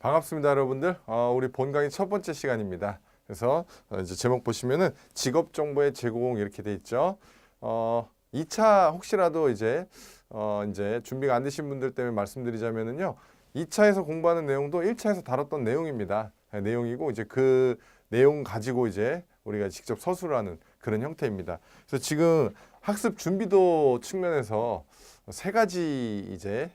반갑습니다, 여러분들. 우리 본 강의 첫 번째 시간입니다. 그래서 이제 제목 보시면은 직업 정보의 제공 이렇게 돼 있죠. 2차 혹시라도 이제 준비가 안 되신 분들 때문에 말씀드리자면은요. 2차에서 공부하는 내용도 1차에서 다뤘던 내용입니다. 내용이고 이제 그 내용 가지고 이제 우리가 직접 서술을 하는 그런 형태입니다. 그래서 지금 학습 준비도 측면에서 세 가지 이제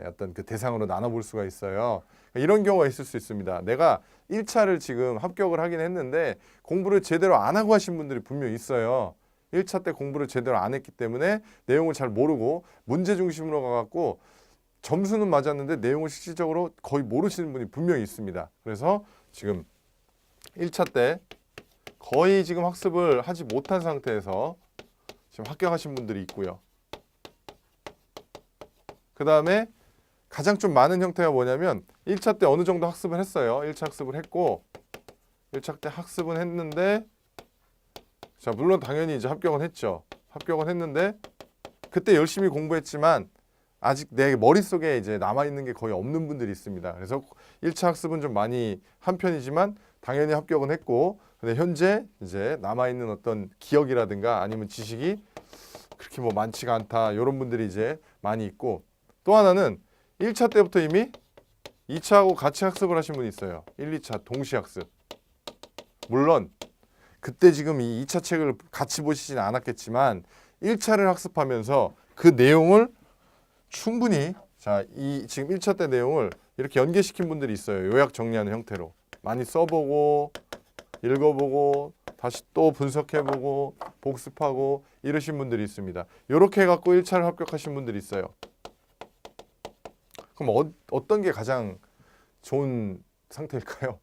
어떤 그 대상으로 나눠볼 수가 있어요. 이런 경우가 있을 수 있습니다. 내가 1차를 지금 합격을 하긴 했는데 공부를 제대로 안 하고 하신 분들이 분명히 있어요. 1차 때 공부를 제대로 안 했기 때문에 내용을 잘 모르고 문제 중심으로 가갖고 점수는 맞았는데 내용을 실질적으로 거의 모르시는 분이 분명히 있습니다. 그래서 지금 1차 때 거의 지금 학습을 하지 못한 상태에서 지금 합격하신 분들이 있고요. 그 다음에 가장 좀 많은 형태가 뭐냐면 1차 때 어느 정도 학습을 했어요. 1차 학습을 했고 1차 때 학습은 했는데 자 물론 당연히 이제 합격은 했죠. 합격은 했는데 그때 열심히 공부했지만 아직 내 머릿속에 이제 남아있는 게 거의 없는 분들이 있습니다. 그래서 1차 학습은 좀 많이 한 편이지만 당연히 합격은 했고 근데 현재 이제 남아있는 어떤 기억이라든가 아니면 지식이 그렇게 뭐 많지가 않다. 이런 분들이 이제 많이 있고 또 하나는 1차 때부터 이미 2차하고 같이 학습을 하신 분이 있어요. 1, 2차 동시 학습. 물론 그때 지금 이 2차 책을 같이 보시진 않았겠지만 1차를 학습하면서 그 내용을 충분히 지금 1차 때 내용을 이렇게 연계시킨 분들이 있어요. 요약 정리하는 형태로. 많이 써보고 읽어보고 다시 또 분석해보고 복습하고 이러신 분들이 있습니다. 이렇게 해갖고 1차를 합격하신 분들이 있어요. 그럼 어떤 게 가장 좋은 상태일까요?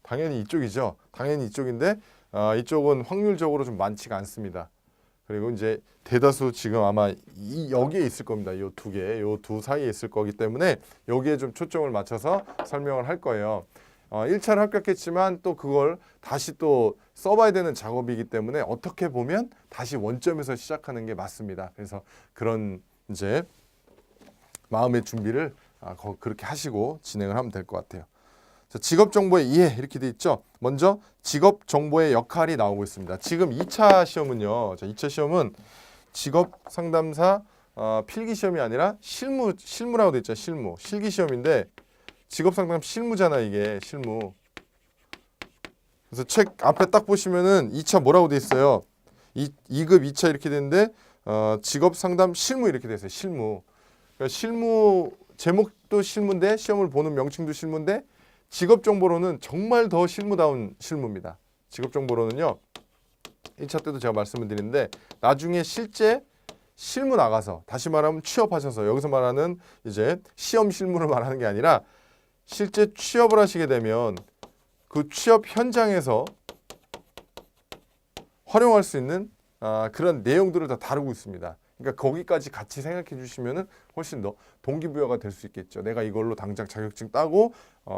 당연히 이쪽이죠. 당연히 이쪽인데 이쪽은 확률적으로 좀 많지가 않습니다. 그리고 이제 대다수 지금 아마 여기에 있을 겁니다. 이 두 개, 이 두 사이에 있을 거기 때문에 여기에 좀 초점을 맞춰서 설명을 할 거예요. 1차를 합격했지만 또 그걸 다시 또 써봐야 되는 작업이기 때문에 어떻게 보면 다시 원점에서 시작하는 게 맞습니다. 그래서 그런 이제 마음의 준비를 그렇게 하시고 진행을 하면 될 것 같아요. 자, 직업 정보의 이해 이렇게 돼 있죠. 먼저 직업 정보의 역할이 나오고 있습니다. 지금 2차 시험은요. 자, 2차 시험은 직업 상담사 필기 시험이 아니라 실무라고 돼 있죠. 실기 시험인데 직업 상담 실무잖아 이게 실무. 그래서 책 앞에 딱 보시면은 2차 뭐라고 돼 있어요. 2급 2차 이렇게 되는데 직업 상담 실무 이렇게 돼 있어요. 실무. 그러니까 실무 제목도 실무인데 시험을 보는 명칭도 실무인데 직업 정보로는 정말 더 실무다운 실무입니다. 직업 정보로는요. 1차 때도 제가 말씀을 드리는데 나중에 실제 실무 나가서 다시 말하면 취업하셔서 여기서 말하는 이제 시험 실무를 말하는 게 아니라 실제 취업을 하시게 되면 그 취업 현장에서 활용할 수 있는 그런 내용들을 다 다루고 있습니다. 그러니까 거기까지 같이 생각해 주시면은 훨씬 더 동기부여가 될 수 있겠죠. 내가 이걸로 당장 자격증 따고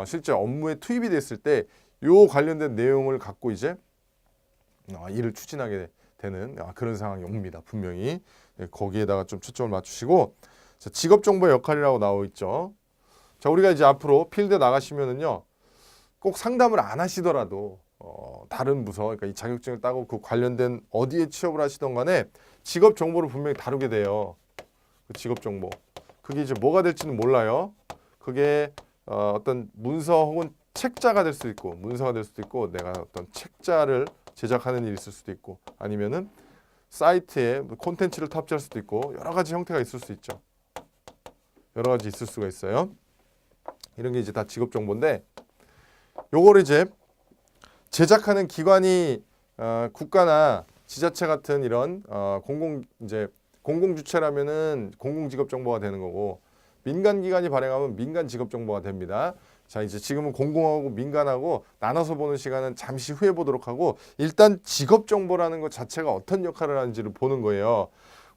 실제 업무에 투입이 됐을 때 요 관련된 내용을 갖고 이제 일을 추진하게 되는 그런 상황이 옵니다. 분명히 거기에다가 좀 초점을 맞추시고 자, 직업 정보의 역할이라고 나와 있죠. 자, 우리가 이제 앞으로 필드에 나가시면은요. 꼭 상담을 안 하시더라도 다른 부서, 그러니까 이 자격증을 따고 그 관련된 어디에 취업을 하시던 간에 직업 정보를 분명히 다루게 돼요. 그 직업 정보. 그게 이제 뭐가 될지는 몰라요. 그게 어떤 문서 혹은 책자가 될 수도 있고, 문서가 될 수도 있고, 내가 어떤 책자를 제작하는 일이 있을 수도 있고, 아니면은 사이트에 콘텐츠를 탑재할 수도 있고, 여러 가지 형태가 있을 수 있죠. 여러 가지 있을 수가 있어요. 이런 게 이제 다 직업 정보인데, 요거를 이제 제작하는 기관이 국가나 지자체 같은 이런 공공 주체라면은 공공 직업 정보가 되는 거고 민간 기관이 발행하면 민간 직업 정보가 됩니다. 자, 이제 지금은 공공하고 민간하고 나눠서 보는 시간은 잠시 후에 보도록 하고 일단 직업 정보라는 것 자체가 어떤 역할을 하는지를 보는 거예요.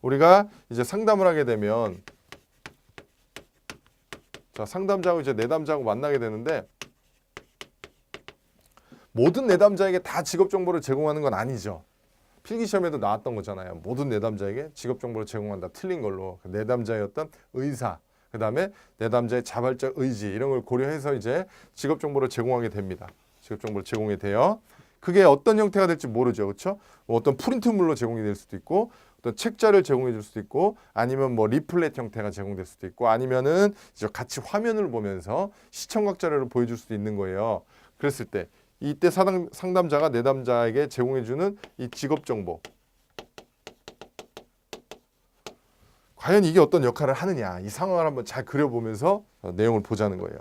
우리가 이제 상담을 하게 되면 자, 상담자하고 이제 내담자하고 만나게 되는데 모든 내담자에게 다 직업 정보를 제공하는 건 아니죠. 필기시험에도 나왔던 거잖아요. 모든 내담자에게 직업 정보를 제공한다. 틀린 걸로. 내담자의 어떤 의사, 그다음에 내담자의 자발적 의지 이런 걸 고려해서 이제 직업 정보를 제공하게 됩니다. 직업 정보를 제공이 돼요. 그게 어떤 형태가 될지 모르죠. 그렇죠? 뭐 어떤 프린트물로 제공이 될 수도 있고 어떤 책자를 제공해 줄 수도 있고 아니면 뭐 리플렛 형태가 제공될 수도 있고 아니면은 이제 같이 화면을 보면서 시청각 자료를 보여줄 수도 있는 거예요. 그랬을 때 이때 상담자가 내담자에게 제공해 주는 이 직업 정보 과연 이게 어떤 역할을 하느냐 이 상황을 한번 잘 그려보면서 내용을 보자는 거예요.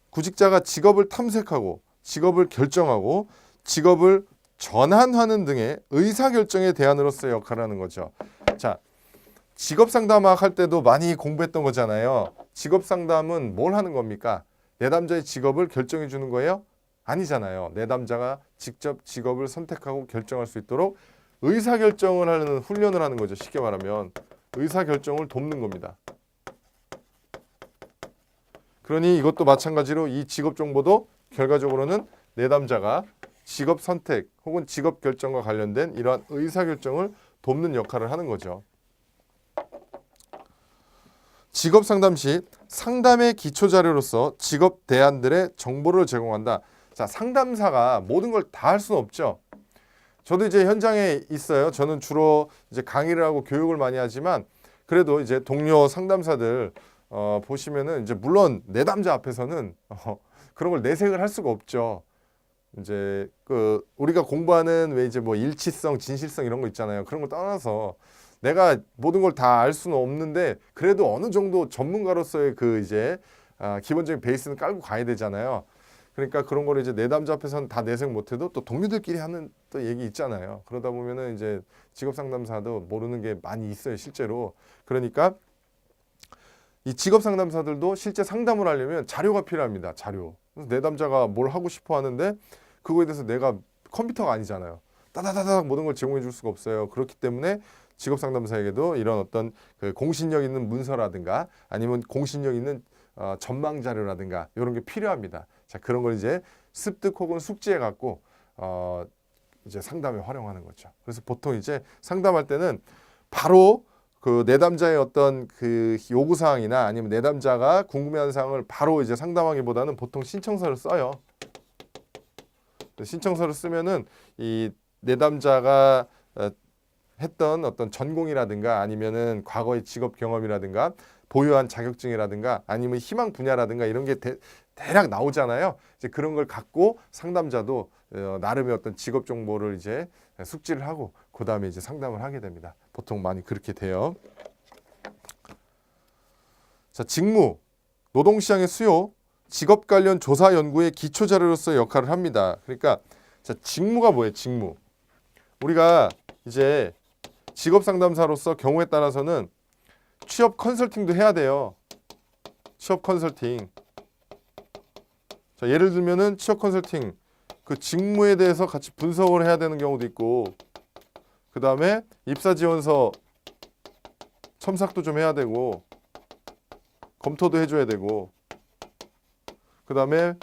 구직자가 직업을 탐색하고 직업을 결정하고 직업을 전환하는 등의 의사결정의 대안으로서의 역할을 하는 거죠. 자, 직업상담학 할 때도 많이 공부했던 거잖아요. 직업상담은 뭘 하는 겁니까? 내담자의 직업을 결정해 주는 거예요? 아니잖아요. 내담자가 직접 직업을 선택하고 결정할 수 있도록 의사결정을 하는 훈련을 하는 거죠. 쉽게 말하면 의사결정을 돕는 겁니다. 그러니 이것도 마찬가지로 이 직업 정보도 결과적으로는 내담자가 직업 선택 혹은 직업 결정과 관련된 이러한 의사결정을 돕는 역할을 하는 거죠. 직업 상담 시 상담의 기초 자료로서 직업 대안들의 정보를 제공한다. 자, 상담사가 모든 걸 다 할 수는 없죠. 저도 이제 현장에 있어요. 저는 주로 이제 강의를 하고 교육을 많이 하지만 그래도 이제 동료 상담사들 보시면은 이제 물론 내담자 앞에서는 그런 걸 내색을 할 수가 없죠. 이제 그 우리가 공부하는 왜 이제 뭐 일치성, 진실성 이런 거 있잖아요. 그런 걸 떠나서 내가 모든 걸 다 알 수는 없는데 그래도 어느 정도 전문가로서의 그 이제 기본적인 베이스는 깔고 가야 되잖아요. 그러니까 그런 거를 이제 내담자 앞에서는 다 내색 못해도 또 동료들끼리 하는 또 얘기 있잖아요. 그러다 보면은 이제 직업 상담사도 모르는 게 많이 있어요, 실제로. 그러니까 이 직업 상담사들도 실제 상담을 하려면 자료가 필요합니다. 자료. 그래서 내담자가 뭘 하고 싶어 하는데 그거에 대해서 내가 컴퓨터가 아니잖아요. 따다다닥 모든 걸 제공해 줄 수가 없어요. 그렇기 때문에 직업 상담사에게도 이런 어떤 그 공신력 있는 문서라든가 아니면 공신력 있는 전망 자료라든가 이런 게 필요합니다. 자, 그런 걸 이제 습득 혹은 숙지해 갖고 이제 상담에 활용하는 거죠. 그래서 보통 이제 상담할 때는 바로 그 내담자의 어떤 그 요구 사항이나 아니면 내담자가 궁금해하는 사항을 바로 이제 상담하기보다는 보통 신청서를 써요. 신청서를 쓰면은 이 내담자가 했던 어떤 전공이라든가 아니면은 과거의 직업 경험이라든가 보유한 자격증이라든가 아니면 희망 분야라든가 이런 게 대략 나오잖아요. 이제 그런 걸 갖고 상담자도 나름의 어떤 직업 정보를 이제 숙지를 하고 그 다음에 이제 상담을 하게 됩니다. 보통 많이 그렇게 돼요. 자, 직무, 노동시장의 수요, 직업 관련 조사 연구의 기초 자료로서의 역할을 합니다. 그러니까 자, 직무가 뭐예요? 직무. 우리가 이제 직업 상담사로서 경우에 따라서는 취업 컨설팅도 해야 돼요. 취업 컨설팅. 자, 예를 들면은 취업 컨설팅 그 직무에 대해서 같이 분석을 해야 되는 경우도 있고 그 다음에 입사 지원서 첨삭도 좀 해야 되고 검토도 해줘야 되고 그 다음에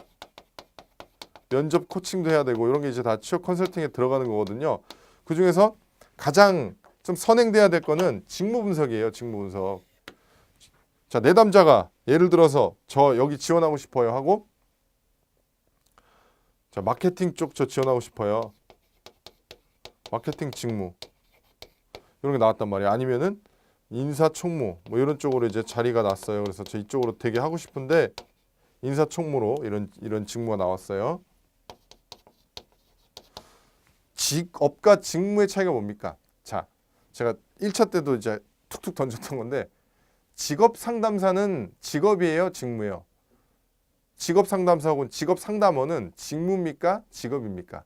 면접 코칭도 해야 되고 이런 게 이제 다 취업 컨설팅에 들어가는 거거든요. 그 중에서 가장 좀 선행돼야 될 거는 직무 분석이에요. 직무 분석. 자, 내담자가 예를 들어서 저 여기 지원하고 싶어요 하고 자, 마케팅 쪽 저 지원하고 싶어요. 마케팅 직무 이런 게 나왔단 말이에요. 아니면은 인사총무 뭐 이런 쪽으로 이제 자리가 났어요. 그래서 저 이쪽으로 되게 하고 싶은데 인사총무로 이런 직무가 나왔어요. 직업과 직무의 차이가 뭡니까? 자, 제가 1차 때도 이제 툭툭 던졌던 건데 직업 상담사는 직업이에요, 직무예요? 직업 상담사 혹은 직업 상담원은 직무입니까? 직업입니까?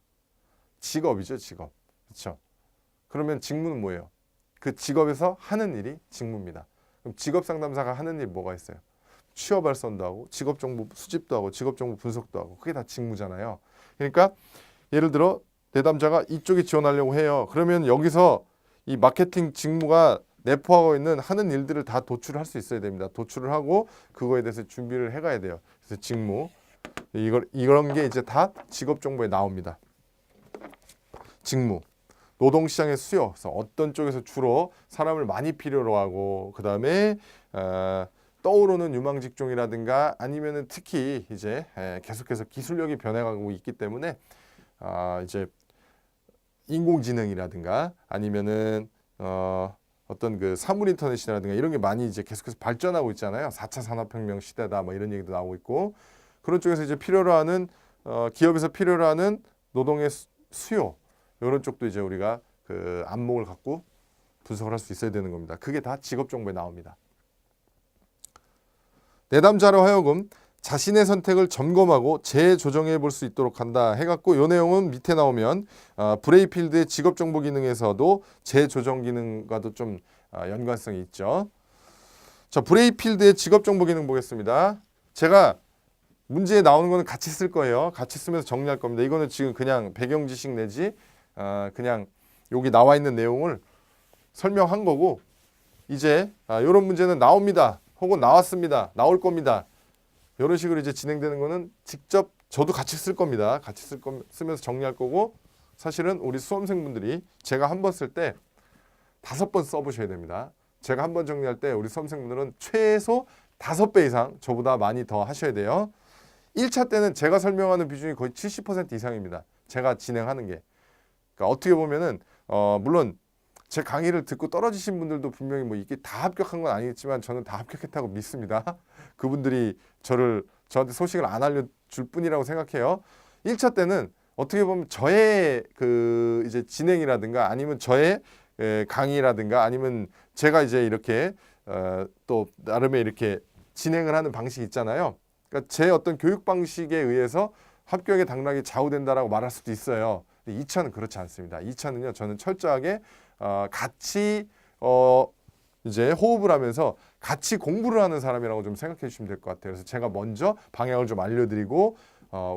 직업이죠, 직업. 그렇죠? 그러면 직무는 뭐예요? 그 직업에서 하는 일이 직무입니다. 그럼 직업 상담사가 하는 일 뭐가 있어요? 취업 발선도 하고 직업 정보 수집도 하고 직업 정보 분석도 하고 그게 다 직무잖아요. 그러니까 예를 들어 내담자가 이쪽에 지원하려고 해요. 그러면 여기서 이 마케팅 직무가 내포하고 있는 하는 일들을 다 도출을 할 수 있어야 됩니다. 도출을 하고 그거에 대해서 준비를 해가야 돼요. 그래서 직무 이런 게 이제 다 직업 정보에 나옵니다. 직무 노동시장의 수요, 그래서 어떤 쪽에서 주로 사람을 많이 필요로 하고 그다음에 떠오르는 유망 직종이라든가 아니면은 특히 이제 계속해서 기술력이 변해가고 있기 때문에 이제 인공지능이라든가 아니면은 어떤 그 사물 인터넷이라든가 이런 게 많이 이제 계속해서 발전하고 있잖아요. 4차 산업혁명 시대다 뭐 이런 얘기도 나오고 있고 그런 쪽에서 이제 필요로 하는 기업에서 필요로 하는 노동의 수요 이런 쪽도 이제 우리가 그 안목을 갖고 분석을 할 수 있어야 되는 겁니다. 그게 다 직업 정보에 나옵니다. 내담자로 하여금 자신의 선택을 점검하고 재조정해 볼 수 있도록 한다 해갖고 이 내용은 밑에 나오면 브레이필드의 직업 정보 기능에서도 재조정 기능과도 좀 연관성이 있죠. 자, 브레이필드의 직업 정보 기능 보겠습니다. 제가 문제에 나오는 거는 같이 쓸 거예요. 같이 쓰면서 정리할 겁니다. 이거는 지금 그냥 배경 지식 내지 그냥 여기 나와 있는 내용을 설명한 거고 이제 이런 문제는 나옵니다. 혹은 나왔습니다. 나올 겁니다. 이런 식으로 이제 진행되는 거는 직접 저도 같이 쓸 겁니다. 같이 쓰면서 정리할 거고 사실은 우리 수험생분들이 제가 한 번 쓸 때 5번 써보셔야 됩니다. 제가 한 번 정리할 때 우리 수험생분들은 최소 5배 이상 저보다 많이 더 하셔야 돼요. 1차 때는 제가 설명하는 비중이 거의 70% 이상입니다. 제가 진행하는 게. 그러니까 어떻게 보면은 물론 제 강의를 듣고 떨어지신 분들도 분명히 뭐 이게 다 합격한 건 아니겠지만 저는 다 합격했다고 믿습니다. 그분들이 저한테 소식을 안 알려줄 뿐이라고 생각해요. 1차 때는 어떻게 보면 저의 그 이제 진행이라든가 아니면 저의 강의라든가 아니면 제가 이제 이렇게 또 나름의 이렇게 진행을 하는 방식이 있잖아요. 그러니까 제 어떤 교육 방식에 의해서 합격의 당락이 좌우된다라고 말할 수도 있어요. 2차는 그렇지 않습니다. 2차는요, 저는 철저하게 같이 이제 호흡을 하면서 같이 공부를 하는 사람이라고 좀 생각해 주시면 될 것 같아요. 그래서 제가 먼저 방향을 좀 알려드리고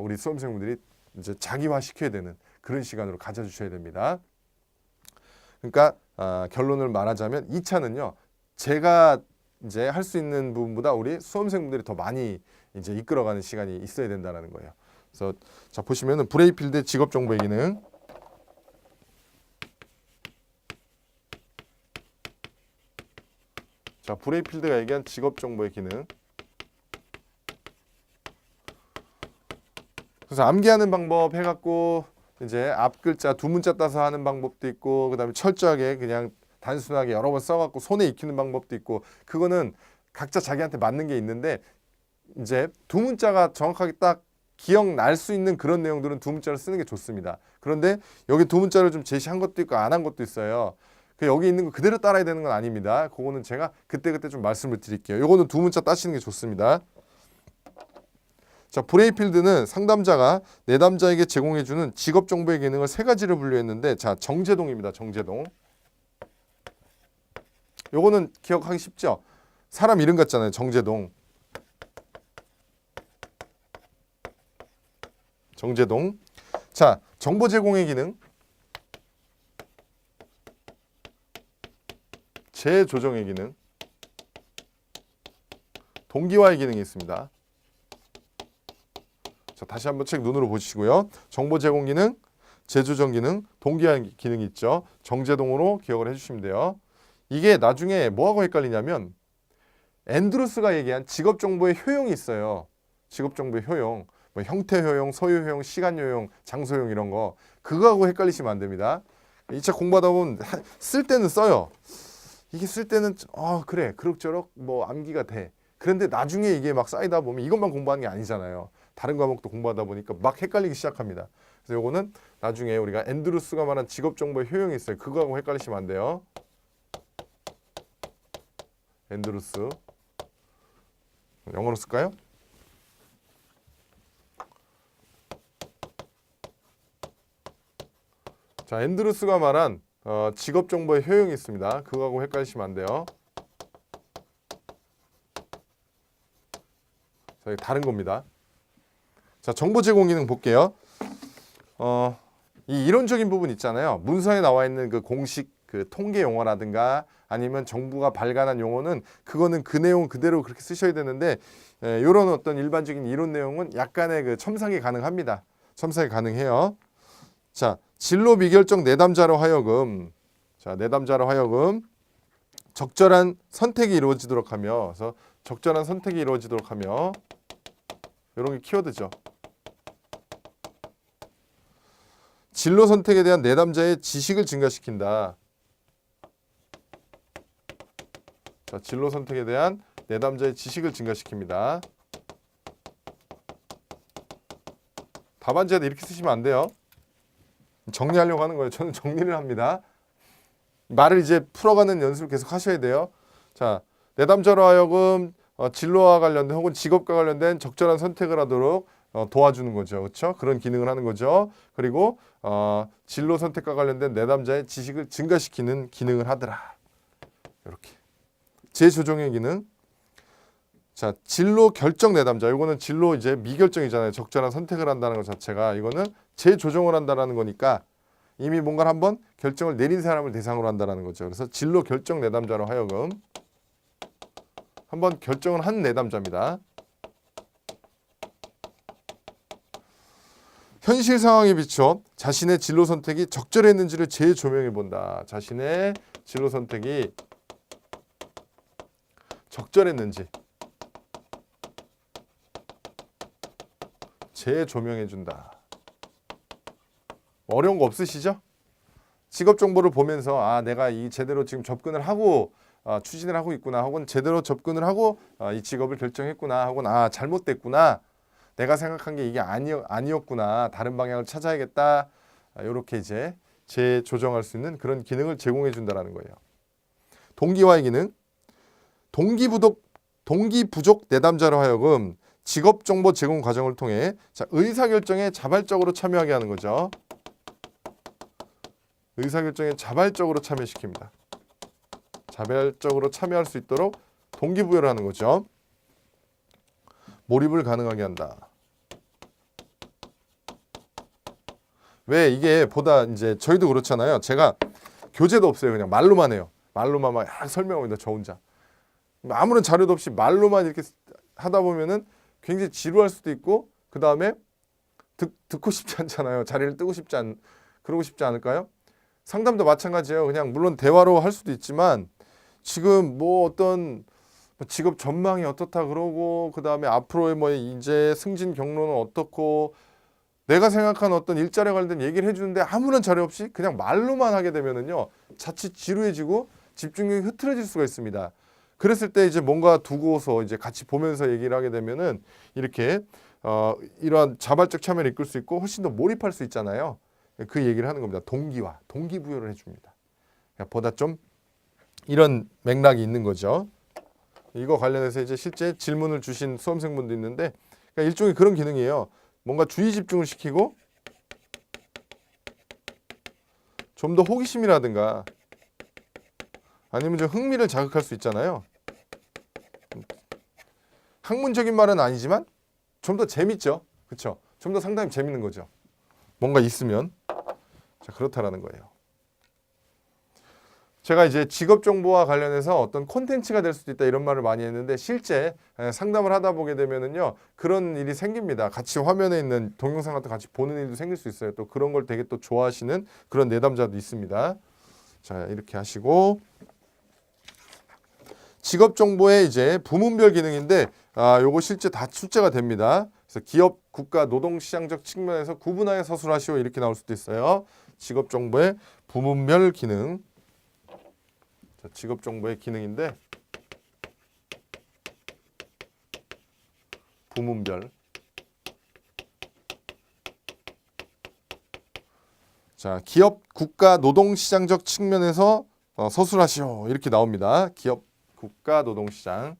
우리 수험생분들이 이제 자기화 시켜야 되는 그런 시간으로 가져주셔야 됩니다. 그러니까 결론을 말하자면 2차는요, 제가 이제 할 수 있는 부분보다 우리 수험생분들이 더 많이 이제 이끌어가는 시간이 있어야 된다는 거예요. 그래서 자 보시면은 브레이필드 직업 정보의 기능. 자, 브레이필드가 얘기한 직업 정보의 기능. 그래서 암기하는 방법 해갖고 이제 앞 글자 2문자 따서 하는 방법도 있고 그다음에 철저하게 그냥 단순하게 여러 번 써갖고 손에 익히는 방법도 있고 그거는 각자 자기한테 맞는 게 있는데 이제 2문자가 정확하게 딱 기억날 수 있는 그런 내용들은 2문자를 쓰는 게 좋습니다. 그런데 여기 2문자를 좀 제시한 것도 있고 안 한 것도 있어요. 여기 있는 거 그대로 따라야 되는 건 아닙니다. 그거는 제가 그때그때 좀 말씀을 드릴게요. 요거는 2문자 따시는 게 좋습니다. 자, 브레이필드는 상담자가 내담자에게 제공해주는 직업 정보의 기능을 3가지를 분류했는데 자, 정제동입니다. 정제동. 요거는 기억하기 쉽죠? 사람 이름 같잖아요. 정제동. 정제동. 자, 정보 제공의 기능. 재조정의 기능. 동기화의 기능이 있습니다. 자, 다시 한번 책 눈으로 보시고요. 정보 제공 기능, 재조정 기능, 동기화 기능이 있죠. 정제동으로 기억을 해주시면 돼요. 이게 나중에 뭐하고 헷갈리냐면 앤드루스가 얘기한 직업 정보의 효용이 있어요. 직업 정보의 효용. 뭐 형태 효용, 소유 효용, 시간 효용, 장소 효용 이런 거. 그거하고 헷갈리시면 안 됩니다. 2차 공부하다 보면 쓸 때는 써요. 이게 쓸 때는 그래 그럭저럭 뭐 암기가 돼. 그런데 나중에 이게 막 쌓이다 보면 이것만 공부하는 게 아니잖아요. 다른 과목도 공부하다 보니까 막 헷갈리기 시작합니다. 그래서 요거는 나중에 우리가 앤드루스가 말한 직업 정보의 효용이 있어요. 그거하고 헷갈리시면 안 돼요. 앤드루스. 영어로 쓸까요? 자, 앤드루스가 말한 직업 정보의 효용이 있습니다. 그거하고 헷갈리시면 안 돼요. 자, 이거 다른 겁니다. 자, 정보 제공 기능 볼게요. 이 이론적인 부분 있잖아요. 문서에 나와 있는 그 공식 그 통계 용어라든가 아니면 정부가 발간한 용어는 그거는 그 내용 그대로 그렇게 쓰셔야 되는데 이런 어떤 일반적인 이론 내용은 약간의 그 첨삭이 가능합니다. 첨삭이 가능해요. 자, 진로 미결정 내담자로 하여금 내담자로 하여금 적절한 선택이 이루어지도록 하며 그래서 적절한 선택이 이루어지도록 하며 이런 게 키워드죠. 진로 선택에 대한 내담자의 지식을 증가시킨다. 자, 진로 선택에 대한 내담자의 지식을 증가시킵니다. 답안지에다 이렇게 쓰시면 안 돼요. 정리하려고 하는 거예요. 저는 정리를 합니다. 말을 이제 풀어가는 연습을 계속 하셔야 돼요. 자, 내담자로 하여금 진로와 관련된 혹은 직업과 관련된 적절한 선택을 하도록 도와주는 거죠. 그렇죠? 그런 기능을 하는 거죠. 그리고 진로 선택과 관련된 내담자의 지식을 증가시키는 기능을 하더라. 이렇게. 재조정의 기능. 자, 진로 결정 내담자. 이거는 진로 이제 미결정이잖아요. 적절한 선택을 한다는 것 자체가. 이거는 재조정을 한다는 거니까 이미 뭔가를 한번 결정을 내린 사람을 대상으로 한다는 거죠. 그래서 진로 결정 내담자로 하여금 한번 결정을 한 내담자입니다. 현실 상황에 비춰 자신의 진로 선택이 적절했는지를 재조명해 본다. 자신의 진로 선택이 적절했는지 재조명해 준다. 어려운 거 없으시죠? 직업 정보를 보면서 내가 이 제대로 지금 접근을 하고 추진을 하고 있구나, 혹은 제대로 접근을 하고 이 직업을 결정했구나, 혹은 잘못됐구나, 내가 생각한 게 이게 아니었구나, 다른 방향을 찾아야겠다, 이렇게 이제 재조정할 수 있는 그런 기능을 제공해 준다라는 거예요. 동기화의 기능. 동기 부족 내담자로 하여금 직업 정보 제공 과정을 통해 의사결정에 자발적으로 참여하게 하는 거죠. 의사결정에 자발적으로 참여시킵니다. 자발적으로 참여할 수 있도록 동기부여를 하는 거죠. 몰입을 가능하게 한다. 왜 이게 보다 이제 저희도 그렇잖아요. 제가 교재도 없어요. 그냥 말로만 해요. 말로만 막 설명합니다. 저 혼자. 아무런 자료도 없이 말로만 이렇게 하다 보면은 굉장히 지루할 수도 있고, 그 다음에 듣고 싶지 않잖아요. 자리를 그러고 싶지 않을까요? 상담도 마찬가지예요. 그냥 물론 대화로 할 수도 있지만 지금 뭐 어떤 직업 전망이 어떻다 그러고, 그 다음에 앞으로의 뭐 이제 승진 경로는 어떻고, 내가 생각하는 어떤 일자리에 관련된 얘기를 해주는데 아무런 자료 없이 그냥 말로만 하게 되면은요, 자칫 지루해지고 집중력이 흐트러질 수가 있습니다. 그랬을 때 이제 뭔가 두고서 이제 같이 보면서 얘기를 하게 되면은 이렇게 이러한 자발적 참여를 이끌 수 있고 훨씬 더 몰입할 수 있잖아요. 그 얘기를 하는 겁니다. 동기부여를 해줍니다. 보다 좀 이런 맥락이 있는 거죠. 이거 관련해서 이제 실제 질문을 주신 수험생분도 있는데, 그러니까 일종의 그런 기능이에요. 뭔가 주의 집중을 시키고 좀 더 호기심이라든가 아니면 좀 흥미를 자극할 수 있잖아요. 학문적인 말은 아니지만 좀 더 재밌죠. 그렇죠? 좀 더 상당히 재밌는 거죠. 뭔가 있으면. 자, 그렇다라는 거예요. 제가 이제 직업 정보와 관련해서 어떤 콘텐츠가 될 수도 있다 이런 말을 많이 했는데, 실제 상담을 하다 보게 되면은요, 그런 일이 생깁니다. 같이 화면에 있는 동영상 같은 거 같이 보는 일도 생길 수 있어요. 또 그런 걸 되게 또 좋아하시는 그런 내담자도 있습니다. 자, 이렇게 하시고, 직업 정보의 이제 부문별 기능인데 요거 실제 다 출제가 됩니다. 그래서 기업, 국가, 노동시장적 측면에서 구분하여 서술하시오 이렇게 나올 수도 있어요. 직업 정보의 부문별 기능. 자, 직업 정보의 기능인데 부문별. 자, 기업, 국가, 노동시장적 측면에서 서술하시오 이렇게 나옵니다. 기업, 국가, 노동시장.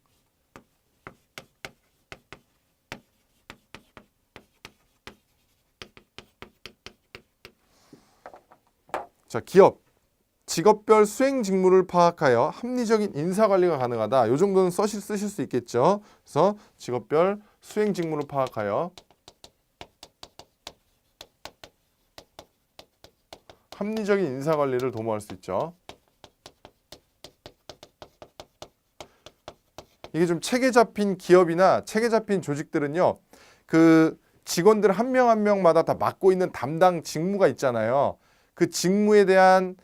자, 기업, 직업별 수행 직무를 파악하여 합리적인 인사관리가 가능하다. 이 정도는 쓰실 수 있겠죠. 그래서 직업별 수행 직무를 파악하여 합리적인 인사관리를 도모할 수 있죠. 이게 좀 체계 잡힌 기업이나 체계 잡힌 조직들은요, 그 직원들 한 명 한 명마다 다 맡고 있는 담당 직무가 있잖아요. 그 직무에 대한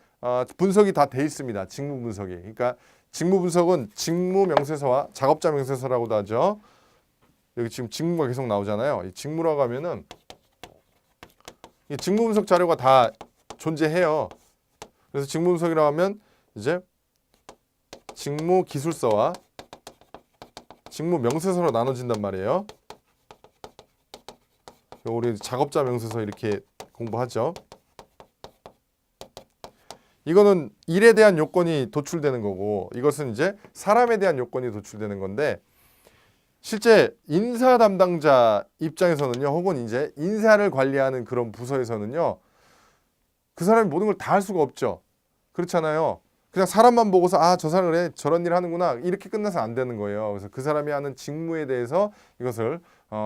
분석이 다 돼 있습니다. 직무 분석이. 그러니까 직무 분석은 직무 명세서와 작업자 명세서라고도 하죠. 여기 지금 직무가 계속 나오잖아요. 이 직무라고 하면은 이 직무 분석 자료가 다 존재해요. 그래서 직무 분석이라고 하면 이제 직무 기술서와 직무 명세서로 나눠진단 말이에요. 우리 작업자 명세서 이렇게 공부하죠. 이거는 일에 대한 요건이 도출되는 거고, 이것은 이제 사람에 대한 요건이 도출되는 건데, 실제 인사 담당자 입장에서는요, 혹은 이제 인사를 관리하는 그런 부서에서는요, 그 사람이 모든 걸 다 할 수가 없죠. 그렇잖아요. 그냥 사람만 보고서 아, 저 사람 그래 저런 일 하는구나 이렇게 끝나서 안 되는 거예요. 그래서 그 사람이 하는 직무에 대해서 이것을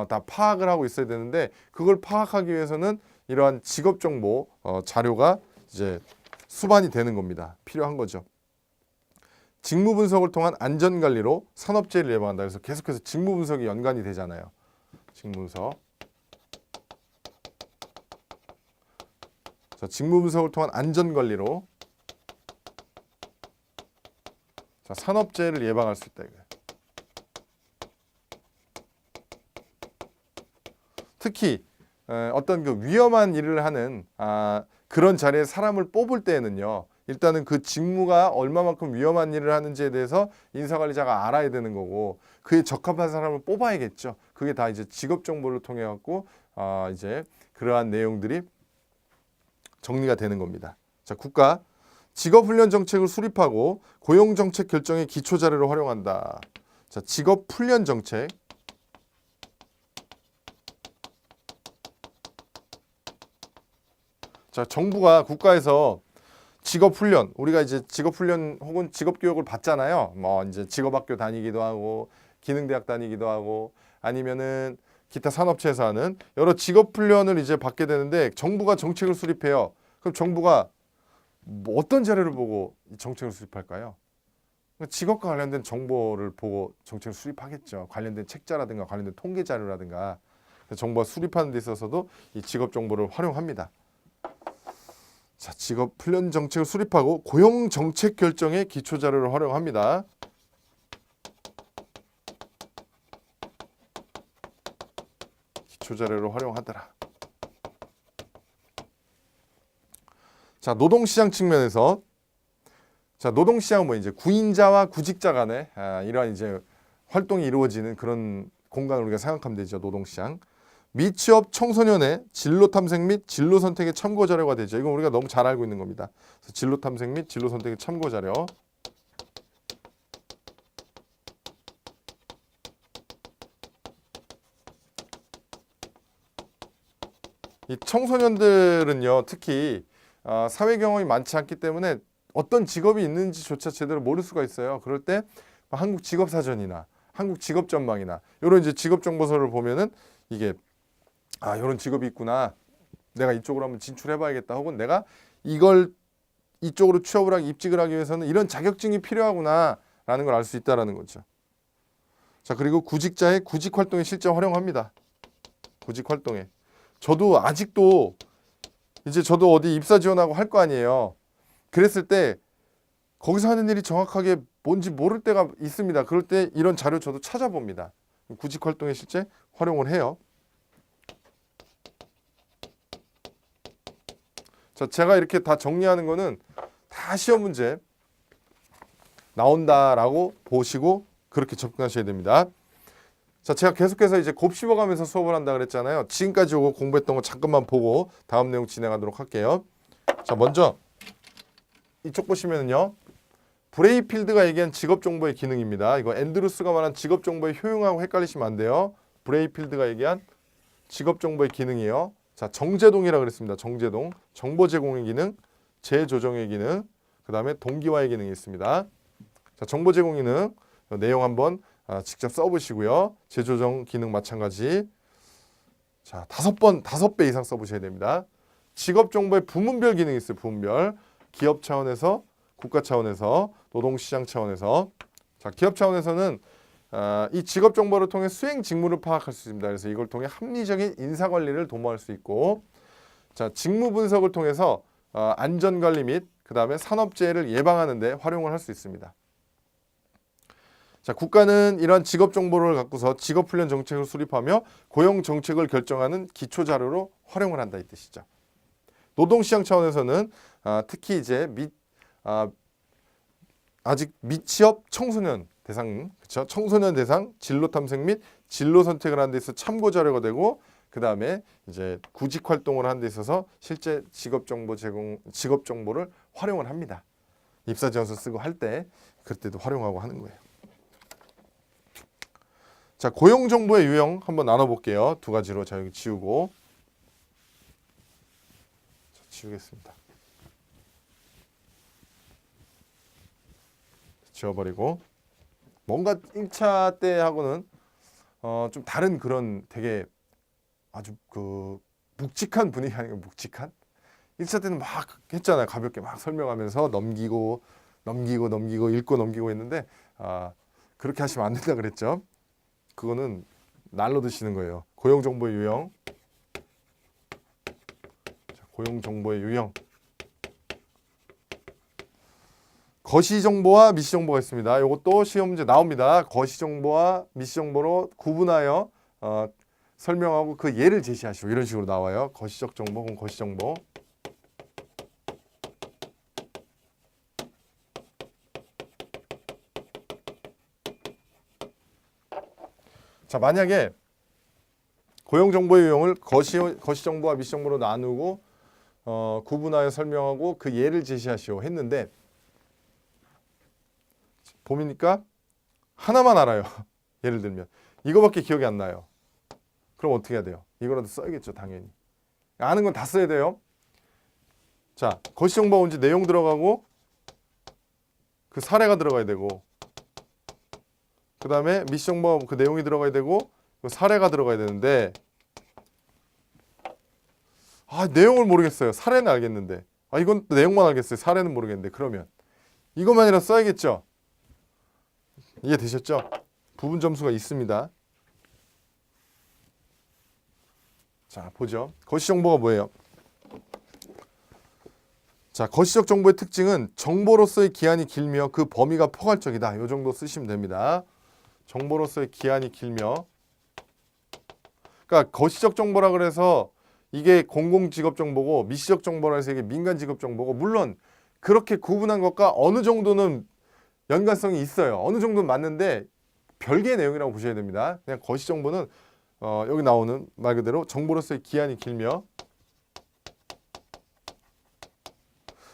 다 파악을 하고 있어야 되는데, 그걸 파악하기 위해서는 이러한 직업 정보 자료가 이제 수반이 되는 겁니다. 필요한 거죠. 직무 분석을 통한 안전 관리로 산업재해를 예방한다. 그래서 계속해서 직무 분석이 연관이 되잖아요. 직무 분석. 자, 직무 분석을 통한 안전 관리로 자, 산업재해를 예방할 수 있다. 이거예요. 특히 어떤 그 위험한 일을 하는 그런 자리에 사람을 뽑을 때에는요, 일단은 그 직무가 얼마만큼 위험한 일을 하는지에 대해서 인사관리자가 알아야 되는 거고, 그에 적합한 사람을 뽑아야겠죠. 그게 다 이제 직업 정보를 통해 갖고 이제 그러한 내용들이 정리가 되는 겁니다. 자, 국가 직업훈련 정책을 수립하고 고용정책 결정의 기초 자료로 활용한다. 자, 직업훈련 정책. 자, 정부가 국가에서 직업훈련, 우리가 이제 직업훈련 혹은 직업교육을 받잖아요. 뭐 이제 직업학교 다니기도 하고 기능대학 다니기도 하고 아니면은 기타 산업체에서 하는 여러 직업훈련을 이제 받게 되는데, 정부가 정책을 수립해요. 그럼 정부가 뭐 어떤 자료를 보고 이 정책을 수립할까요? 직업과 관련된 정보를 보고 정책을 수립하겠죠. 관련된 책자라든가 관련된 통계 자료라든가. 정부가 수립하는 데 있어서도 이 직업 정보를 활용합니다. 자, 직업 훈련 정책을 수립하고 고용 정책 결정의 기초 자료를 활용합니다. 기초 자료를 활용하더라. 자, 노동시장 측면에서, 자, 노동시장은 뭐 이제 구인자와 구직자 간에 이러한 이제 활동이 이루어지는 그런 공간을 우리가 생각하면 되죠. 노동시장. 미취업 청소년의 진로 탐색 및 진로 선택의 참고 자료가 되죠. 이건 우리가 너무 잘 알고 있는 겁니다. 그래서 진로 탐색 및 진로 선택의 참고 자료. 이 청소년들은요, 특히 사회 경험이 많지 않기 때문에 어떤 직업이 있는지조차 제대로 모를 수가 있어요. 그럴 때 한국 직업 사전이나 한국 직업 전망이나 이런 이제 직업 정보서를 보면은 이게 이런 직업이 있구나. 내가 이쪽으로 한번 진출해 봐야겠다. 혹은 내가 이걸 이쪽으로 취업을 하기, 입직을 하기 위해서는 이런 자격증이 필요하구나 라는 걸 알 수 있다라는 거죠. 자, 그리고 구직자의 구직 활동에 실제 활용합니다. 구직 활동에. 저도 아직도 이제 저도 어디 입사 지원하고 할 거 아니에요. 그랬을 때 거기서 하는 일이 정확하게 뭔지 모를 때가 있습니다. 그럴 때 이런 자료 저도 찾아봅니다. 구직 활동에 실제 활용을 해요. 자, 제가 이렇게 다 정리하는 거는 다 시험 문제 나온다라고 보시고 그렇게 접근하셔야 됩니다. 자, 제가 계속해서 이제 곱씹어가면서 수업을 한다 그랬잖아요. 지금까지 오고 공부했던 거 잠깐만 보고 다음 내용 진행하도록 할게요. 자, 먼저 이쪽 보시면은요, 브레이필드가 얘기한 직업 정보의 기능입니다. 이거 앤드루스가 말한 직업 정보의 효용하고 헷갈리시면 안 돼요. 브레이필드가 얘기한 직업 정보의 기능이에요. 자, 정제동이라고 그랬습니다. 정제동. 정보 제공의 기능, 재조정의 기능, 그 다음에 동기화의 기능이 있습니다. 자, 정보 제공 기능 내용 한번 직접 써보시고요. 재조정 기능 마찬가지. 자, 5배 이상 써보셔야 됩니다. 직업 정보의 부문별 기능이 있어요. 부문별. 기업 차원에서, 국가 차원에서, 노동시장 차원에서. 자, 기업 차원에서는 이 직업 정보를 통해 수행 직무를 파악할 수 있습니다. 그래서 이걸 통해 합리적인 인사 관리를 도모할 수 있고, 자, 직무 분석을 통해서 안전관리 및 그 다음에 산업재해를 예방하는 데 활용을 할 수 있습니다. 자, 국가는 이러한 직업 정보를 갖고서 직업훈련 정책을 수립하며 고용 정책을 결정하는 기초 자료로 활용을 한다 이 뜻이죠. 노동시장 차원에서는 특히 이제 아직 미취업 청소년 대상, 그렇죠? 청소년 대상 진로 탐색 및 진로 선택을 하는 데 있어서 참고 자료가 되고, 그 다음에 이제 구직 활동을 하는 데 있어서 실제 직업 정보를 활용을 합니다. 입사 지원서 쓰고 할 때 그때도 활용하고 하는 거예요. 자, 고용 정보의 유형 한번 나눠볼게요. 두 가지로. 자, 여기 지우고. 자, 지우겠습니다. 지워버리고. 뭔가 1차 때하고는 좀 다른 그런 되게 아주 그 묵직한 분위기 아니에요. 묵직한? 1차 때는 막 했잖아요. 가볍게 막 설명하면서 넘기고 읽고 넘기고 했는데 그렇게 하시면 안 된다 그랬죠. 그거는 날로 드시는 거예요. 고용정보의 유형. 자, 고용정보의 유형. 거시정보와 미시정보가 있습니다. 이것도 시험 문제 나옵니다. 거시정보와 미시정보로 구분하여 설명하고 그 예를 제시하시고 이런 식으로 나와요. 거시적 정보 혹은 거시정보. 자, 만약에 고용정보의 유형을 거시정보와 미시정보로 나누고 구분하여 설명하고 그 예를 제시하시오 했는데 보니까 하나만 알아요. 예를 들면 이거밖에 기억이 안 나요. 그럼 어떻게 해야 돼요? 이거라도 써야겠죠, 당연히. 아는 건 다 써야 돼요. 자, 거시정보가 뭔지 내용 들어가고 그 사례가 들어가야 되고, 그 다음에 미시정보가 그 내용이 들어가야 되고 그 사례가 들어가야 되는데 내용을 모르겠어요. 사례는 알겠는데 이건 내용만 알겠어요. 사례는 모르겠는데 그러면 이것만이라 써야겠죠. 이해되셨죠? 부분 점수가 있습니다. 자, 보죠. 거시정보가 뭐예요? 자, 거시적 정보의 특징은 정보로서의 기한이 길며 그 범위가 포괄적이다. 이 정도 쓰시면 됩니다. 정보로서의 기한이 길며, 그러니까 거시적 정보라 그래서 이게 공공직업 정보고 미시적 정보라 해서 이게 민간직업 정보고, 물론 그렇게 구분한 것과 어느 정도는 연관성이 있어요. 어느 정도는 맞는데 별개의 내용이라고 보셔야 됩니다. 그냥 거시 정보는 여기 나오는 말 그대로 정보로서의 기한이 길며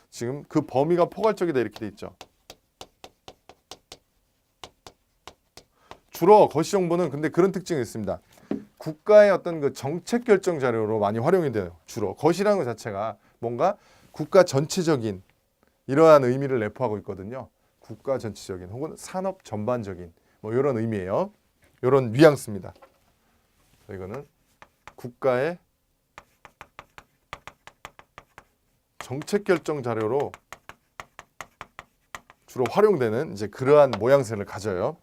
지금 그 범위가 포괄적이다 이렇게 돼 있죠. 주로 거시 정보는 근데 그런 특징이 있습니다. 국가의 어떤 그 정책 결정 자료로 많이 활용이 돼요. 주로 거시라는 것 자체가 뭔가 국가 전체적인 이러한 의미를 내포하고 있거든요. 국가 전체적인 혹은 산업 전반적인 뭐 이런 의미예요. 이런 뉘앙스입니다. 이거는 국가의 정책 결정 자료로 주로 활용되는 이제 그러한 모양새를 가져요.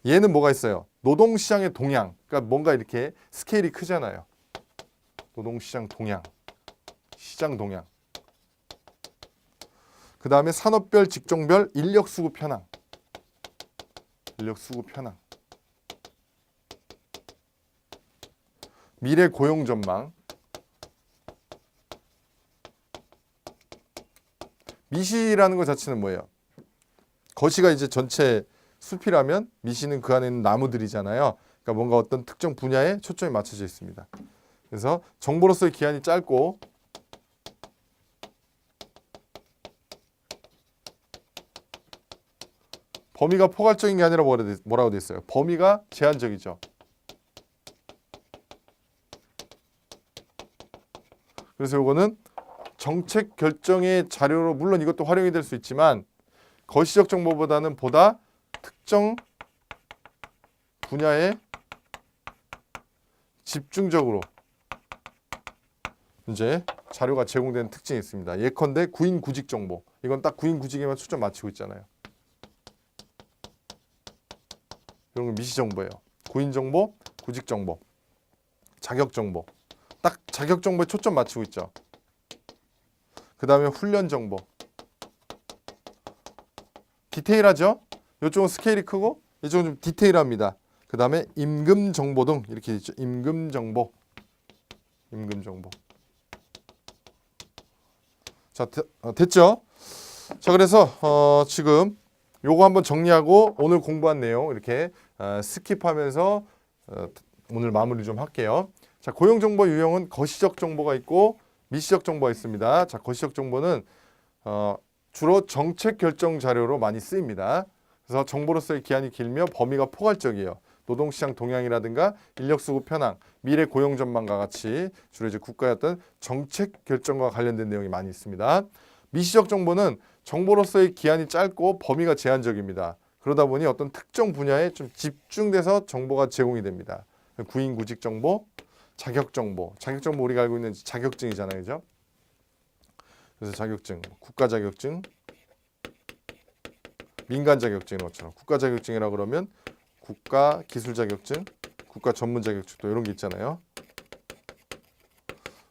얘는 뭐가 있어요? 노동시장의 동향. 그러니까 뭔가 이렇게 스케일이 크잖아요. 노동시장 동향, 시장 동향. 그 다음에 산업별, 직종별 인력 수급 현황. 인력 수급 현황. 미래 고용 전망. 미시라는 것 자체는 뭐예요? 거시가 이제 전체 숲이라면 미시는 그 안에 있는 나무들이잖아요. 그러니까 뭔가 어떤 특정 분야에 초점이 맞춰져 있습니다. 그래서 정보로서의 기한이 짧고 범위가 포괄적인 게 아니라 뭐라고 돼 있어요? 범위가 제한적이죠. 그래서 이거는 정책 결정의 자료로 물론 이것도 활용이 될 수 있지만 거시적 정보보다는 보다 특정 분야에 집중적으로 이제 자료가 제공되는 특징이 있습니다. 예컨대 구인 구직 정보. 이건 딱 구인 구직에만 초점 맞추고 있잖아요. 이런 건 미시 정보예요. 구인 정보, 구직 정보, 자격 정보. 딱 자격 정보에 초점 맞추고 있죠. 그 다음에 훈련 정보. 디테일하죠? 이쪽은 스케일이 크고 이쪽은 좀 디테일합니다. 그 다음에 임금 정보 등 이렇게 있죠. 임금 정보. 임금 정보. 자, 됐죠? 자, 그래서 지금 요거 한번 정리하고 오늘 공부한 내용 이렇게 스킵하면서 오늘 마무리 좀 할게요. 자, 고용 정보 유형은 거시적 정보가 있고 미시적 정보가 있습니다. 자, 거시적 정보는 주로 정책 결정 자료로 많이 쓰입니다. 그래서 정보로서의 기한이 길며 범위가 포괄적이에요. 노동시장 동향이라든가 인력 수급 현황, 미래 고용 전망과 같이 주로 이제 국가의 어떤 정책 결정과 관련된 내용이 많이 있습니다. 미시적 정보는 정보로서의 기한이 짧고 범위가 제한적입니다. 그러다 보니 어떤 특정 분야에 좀 집중돼서 정보가 제공이 됩니다. 구인 구직 정보, 자격 정보. 자격 정보 우리가 알고 있는 자격증이잖아요, 그죠? 그래서 자격증, 국가 자격증, 민간 자격증 이런 것처럼 국가 자격증이라 그러면 국가 기술 자격증, 국가 전문 자격증 또 이런 게 있잖아요.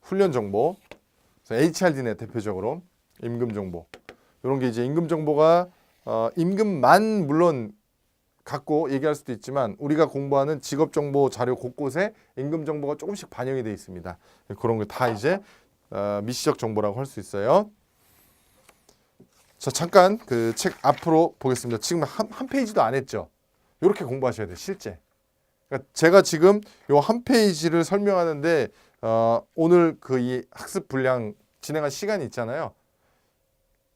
훈련 정보, HRD네 대표적으로 임금 정보. 이런 게 이제 임금 정보가 임금만 물론 갖고 얘기할 수도 있지만 우리가 공부하는 직업 정보 자료 곳곳에 임금 정보가 조금씩 반영이 되어 있습니다. 그런 거 다 이제 미시적 정보라고 할 수 있어요. 자, 잠깐 그 책 앞으로 보겠습니다. 지금 한 페이지도 안 했죠. 이렇게 공부하셔야 돼요, 실제. 그러니까 제가 지금 요 한 페이지를 설명하는데 오늘 그 이 학습 분량 진행할 시간이 있잖아요.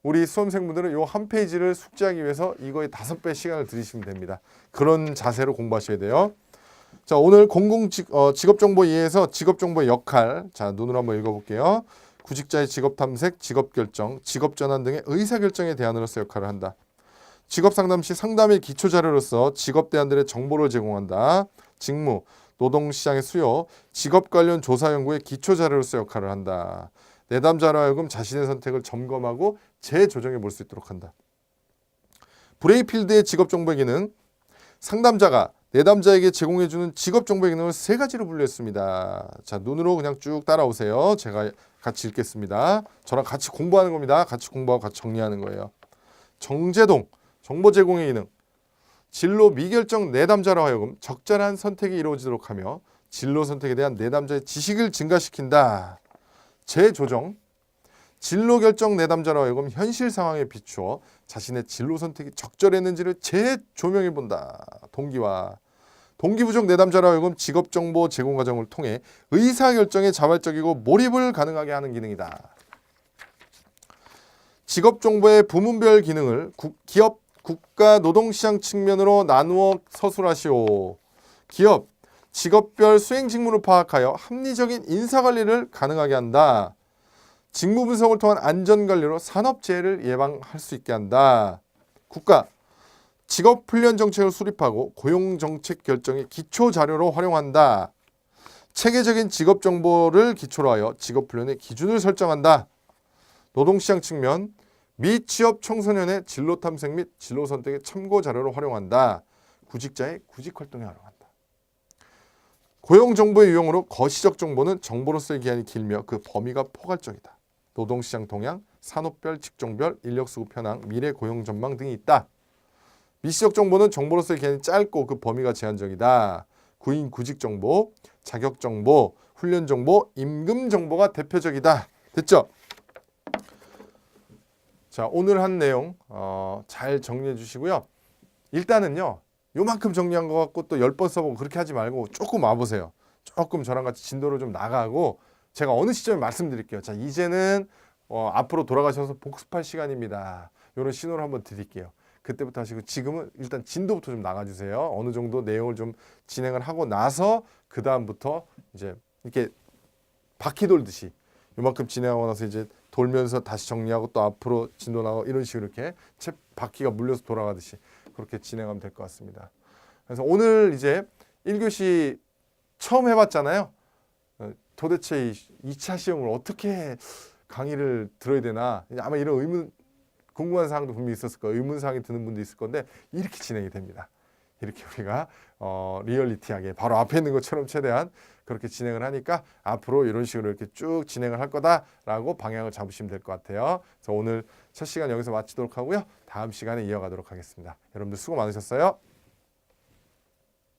우리 수험생분들은 요 한 페이지를 숙지하기 위해서 이거의 5배 시간을 들이시면 됩니다. 그런 자세로 공부하셔야 돼요. 자, 오늘 직업정보 2에서 직업정보의 역할. 자, 눈으로 한번 읽어볼게요. 구직자의 직업탐색, 직업결정, 직업전환 등의 의사결정에 대안으로서 역할을 한다. 직업상담 시 상담의 기초자료로서 직업대안들의 정보를 제공한다. 직무, 노동시장의 수요, 직업 관련 조사 연구의 기초자료로서 역할을 한다. 내담자로 하여금 자신의 선택을 점검하고 재조정해 볼 수 있도록 한다. 브레이필드의 직업정보의 기능, 상담자가 내담자에게 제공해주는 직업정보의 기능을 3가지로 분류했습니다. 자, 눈으로 그냥 쭉 따라오세요. 제가 같이 읽겠습니다. 저랑 같이 공부하는 겁니다. 같이 공부하고 같이 정리하는 거예요. 정제동, 정보 제공의 기능, 진로 미결정 내담자로 하여금 적절한 선택이 이루어지도록 하며 진로 선택에 대한 내담자의 지식을 증가시킨다. 재조정, 진로 결정 내담자로 하여금 현실 상황에 비추어 자신의 진로 선택이 적절했는지를 재조명해 본다. 동기화, 동기 부족 내담자로 하여금 직업정보 제공 과정을 통해 의사결정에 자발적이고 몰입을 가능하게 하는 기능이다. 직업정보의 부문별 기능을 기업, 국가, 노동시장 측면으로 나누어 서술하시오. 기업, 직업별 수행 직무를 파악하여 합리적인 인사관리를 가능하게 한다. 직무 분석을 통한 안전관리로 산업재해를 예방할 수 있게 한다. 국가, 직업훈련 정책을 수립하고 고용정책 결정의 기초자료로 활용한다. 체계적인 직업정보를 기초로 하여 직업훈련의 기준을 설정한다. 노동시장 측면, 미취업 청소년의 진로탐색 및 진로선택의 참고자료로 활용한다. 구직자의 구직활동에 활용한다. 고용정보의 유형으로 거시적 정보는 정보로서의 기한이 길며 그 범위가 포괄적이다. 노동시장 동향, 산업별, 직종별, 인력수급 현황, 미래 고용 전망 등이 있다. 미시적 정보는 정보로서의 기한이 짧고 그 범위가 제한적이다. 구인 구직 정보, 자격 정보, 훈련 정보, 임금 정보가 대표적이다. 됐죠? 자, 오늘 한 내용 잘 정리해 주시고요. 일단은요, 요만큼 정리한 거 갖고 또 10번 써보고 그렇게 하지 말고 조금 와보세요. 조금 저랑 같이 진도를 좀 나가고 제가 어느 시점에 말씀드릴게요. 자, 이제는 앞으로 돌아가셔서 복습할 시간입니다. 이런 신호를 한번 드릴게요. 그때부터 하시고 지금은 일단 진도부터 좀 나가주세요. 어느 정도 내용을 좀 진행을 하고 나서 그 다음부터 이제 이렇게 바퀴 돌듯이 요만큼 진행하고 나서 이제 돌면서 다시 정리하고 또 앞으로 진도 나가고 이런 식으로 이렇게 채 바퀴가 물려서 돌아가듯이 그렇게 진행하면 될 것 같습니다. 그래서 오늘 이제 1교시 처음 해봤잖아요. 도대체 2차 시험을 어떻게 강의를 들어야 되나 아마 이런 궁금한 사항도 분명히 있었을 거예요. 의문사항이 드는 분도 있을 건데 이렇게 진행이 됩니다. 이렇게 우리가 리얼리티하게 바로 앞에 있는 것처럼 최대한 그렇게 진행을 하니까 앞으로 이런 식으로 이렇게 쭉 진행을 할 거다라고 방향을 잡으시면 될 것 같아요. 그래서 오늘 첫 시간 여기서 마치도록 하고요. 다음 시간에 이어가도록 하겠습니다. 여러분들 수고 많으셨어요.